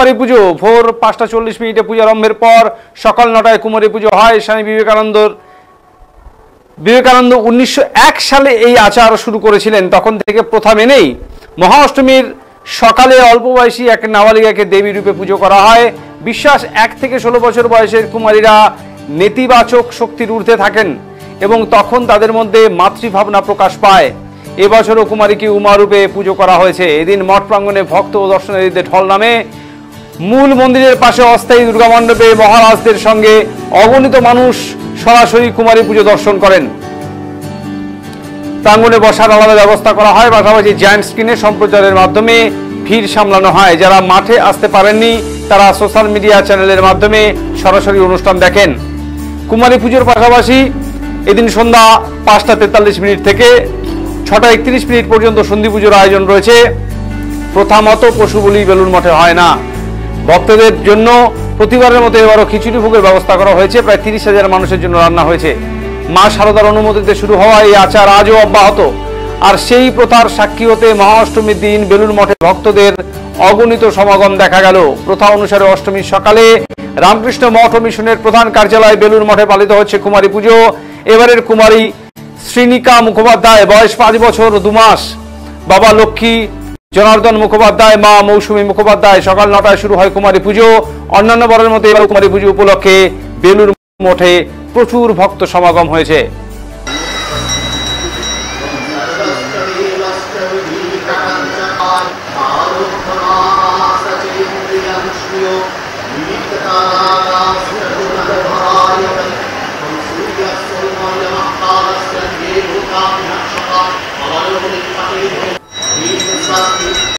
কুমারী পুজো ভোর 5:40 পূজা আরম্ভের পর সকাল 9টায় কুমারী পুজো হয়। স্বামী বিবেকানন্দ 1901 সালে এই আচার শুরু করেছিলেন। তখন থেকে প্রথা মেনেই মহা অষ্টমীর সকালে অল্প বয়সী এক নাবালিকাকে দেবী রূপে পুজো করা হয়। বিশ্বাস 1 থেকে 16 বছর বয়সের কুমারীরা নেতিবাচক শক্তির ঊর্ধ্বে থাকেন এবং তখন তাদের মধ্যে মাতৃভাবনা প্রকাশ পায়। এবছরও কুমারীকে উমা রূপে পুজো করা হয়েছে। এদিন মঠ প্রাঙ্গণে ভক্ত ও দর্শনার্থীদের ঢল নামে। মূল মন্দিরের পাশে অস্থায়ী দুর্গা মণ্ডপে মহারাজদের সঙ্গে অগণিত মানুষ সরাসরি কুমারী পুজো দর্শন করেন। প্রাঙ্গণে বসার আলাদা ব্যবস্থা করা হয়, পাশাপাশি জায়ান্ট স্ক্রিনে সম্প্রচারের মাধ্যমে ভিড় সামলানো হয়। যারা মাঠে আসতে পারেননি তারা সোশ্যাল মিডিয়া চ্যানেলের মাধ্যমে সরাসরি অনুষ্ঠান দেখেন। কুমারী পুজোর পাশাপাশি এদিন সন্ধ্যা 5:43 থেকে 6:31 পর্যন্ত সন্ধি পুজোর আয়োজন রয়েছে। প্রথা মতো পশু বলি বেলুড় মঠে হয় না। ভক্তদের জন্য প্রতিবারের মতো এবারও খিচুড়ি ভোগের ব্যবস্থা করা হয়েছে। প্রায় 30,000 মানুষের জন্য রান্না হয়েছে। মা শারদার অনুমতিতে শুরু হওয়া এই আচার আজও অব্যাহত। আর সেই প্রথার সাক্ষী হতে মহা অষ্টমীর দিন বেলুড় মঠে ভক্তদের অগণিত সমাগম দেখা গেল। প্রথা অনুসারে অষ্টমীর সকালে রামকৃষ্ণ মঠ ও মিশনের প্রধান কার্যালয় বেলুড় মঠে পালিত হচ্ছে কুমারী পুজো। এবারের কুমারী শ্রীনিকা মুখোপাধ্যায়, বয়স 5 বছর 2 মাস। বাবা লক্ষ্মী জনার্দন মুখোপাধ্যায়, মা মৌসুমী মুখোপাধ্যায়। সকাল 9টায় শুরু হয় কুমারী পুজো। অন্যান্য বারের মতো এবার কুমারী পুজো উপলক্ষে বেলুড় মঠে প্রচুর ভক্ত সমাগম হয়েছে।